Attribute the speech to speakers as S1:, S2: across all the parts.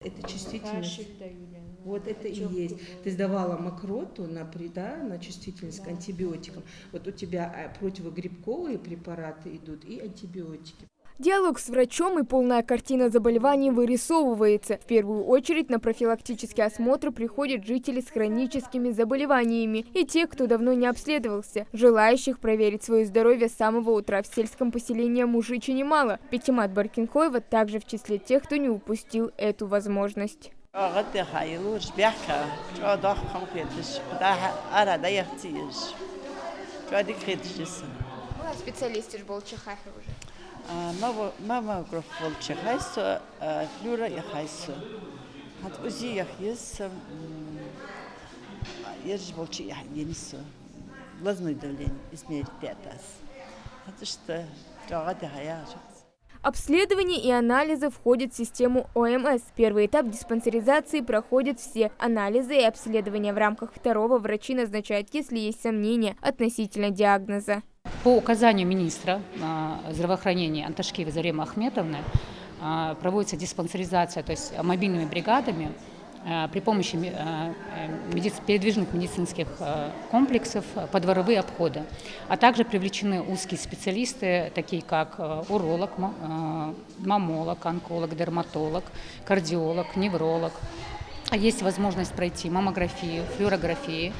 S1: Это чувствительность. Вот это и есть. Ты сдавала мокроту на чувствительность к антибиотикам. Вот у тебя противогрибковые препараты идут и антибиотики.
S2: Диалог с врачом и полная картина заболеваний вырисовывается. В первую очередь на профилактический осмотр приходят жители с хроническими заболеваниями и те, кто давно не обследовался. Желающих проверить свое здоровье с самого утра в сельском поселении Мужичи немало. Петимат Баркинхоева также в числе тех, кто не упустил эту возможность.
S3: Специалисты был Чехахи уже.
S4: Мамограф волчихайсо, флюра яхайсо. От узи яхис, ежь волчи яхинисо. Глазное давление измерить 5 раз. Это что трогать яхаяжу.
S2: Обследование и анализы входят в систему ОМС. Первый этап диспансеризации проходит все анализы и обследования. В рамках второго врачи назначают, если есть сомнения относительно диагноза.
S5: По указанию министра здравоохранения Анташкиевой Заремы Ахметовны проводится диспансеризация, то есть мобильными бригадами при помощи передвижных медицинских комплексов подворовые обходы. А также привлечены узкие специалисты, такие как уролог, мамолог, онколог, дерматолог, кардиолог, невролог. Есть возможность пройти маммографию, флюорографию,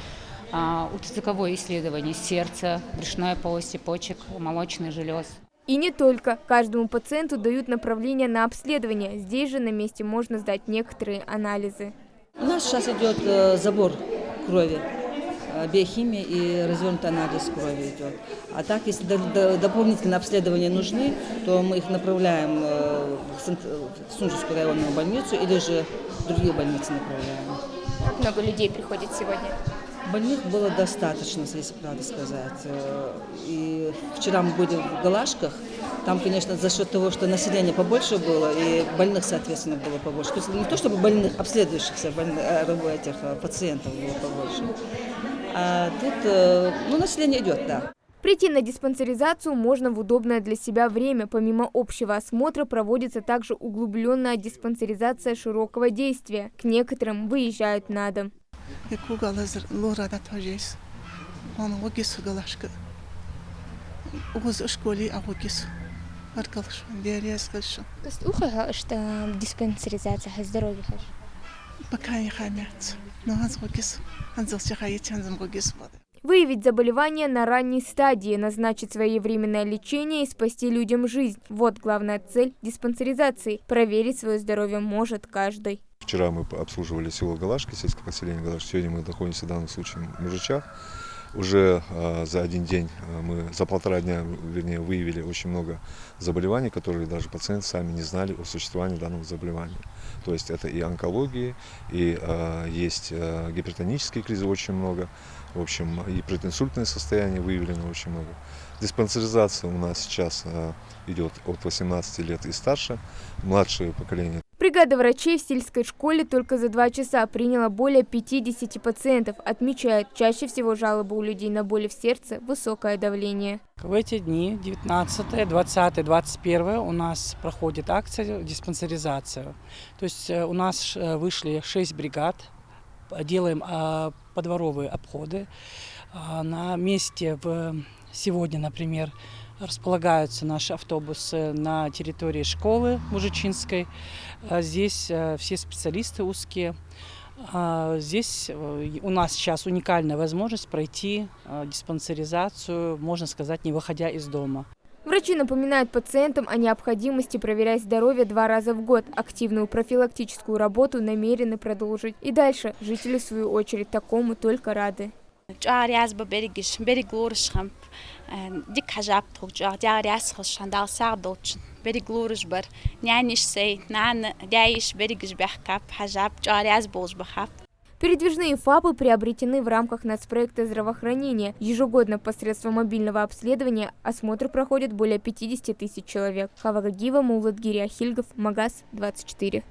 S5: ультразвуковое исследование сердца, брюшной полости, почек, молочных желез.
S2: И не только. Каждому пациенту дают направление на обследование. Здесь же на месте можно сдать некоторые анализы.
S6: У нас сейчас идет забор крови, биохимия и развернутый анализ крови идет. А так, если дополнительные обследования нужны, то мы их направляем в Сунжскую районную больницу или же в другие больницы направляем.
S3: Как много людей приходит сегодня?
S6: Больных было достаточно, если правду сказать. И вчера мы были в Галашках. Там, конечно, за счет того, что население побольше было, и больных, соответственно, было побольше. То есть не то, чтобы больных, обследующихся этих пациентов было побольше. А тут население идет, да.
S2: Прийти на диспансеризацию можно в удобное для себя время. Помимо общего осмотра проводится также углубленная диспансеризация широкого действия. К некоторым выезжают на дом.
S3: То есть ухо, что диспансеризация здоровья?
S2: Выявить заболевание на ранней стадии, назначить своевременное лечение и спасти людям жизнь. Вот главная цель диспансеризации. Проверить свое здоровье может каждый.
S7: Вчера мы обслуживали село Галашки, сельское поселение Галашки. Сегодня мы находимся в данном случае в Мужичах. Уже за один день, за 1,5 дня, вернее, выявили очень много заболеваний, которые даже пациенты сами не знали о существовании данного заболевания. То есть это и онкологии, и есть гипертонические кризы очень много, в общем, и прединсультное состояние выявлено очень много. Диспансеризация у нас сейчас идет от 18 лет и старше, младшее поколение.
S2: Бригада врачей в сельской школе только за 2 часа приняла более 50 пациентов. Отмечают, чаще всего жалобы у людей на боли в сердце, высокое давление.
S8: В эти дни, 19, 20, 21, у нас проходит акция диспансеризация. То есть у нас вышли 6 бригад, делаем подворовые обходы. На месте сегодня, например, располагаются наши автобусы на территории школы Мужичинской. Здесь все специалисты узкие. Здесь у нас сейчас уникальная возможность пройти диспансеризацию, можно сказать, не выходя из дома.
S2: Врачи напоминают пациентам о необходимости проверять здоровье 2 раза в год. Активную профилактическую работу намерены продолжить. И дальше жители, в свою очередь, такому только рады.
S9: Дик хажап тугжа диаряс хашандал сагдоч бериглурж бар няниш сей нан дяиш беригж бахкап хажап диаряс болж бахап.
S2: Передвижные ФАПы приобретены в рамках нацпроекта здравоохранения. Ежегодно посредством мобильного обследования осмотр проходит более 50 000 человек. Хава Гагиева, Мулат Гириахильгов, Магаз 24.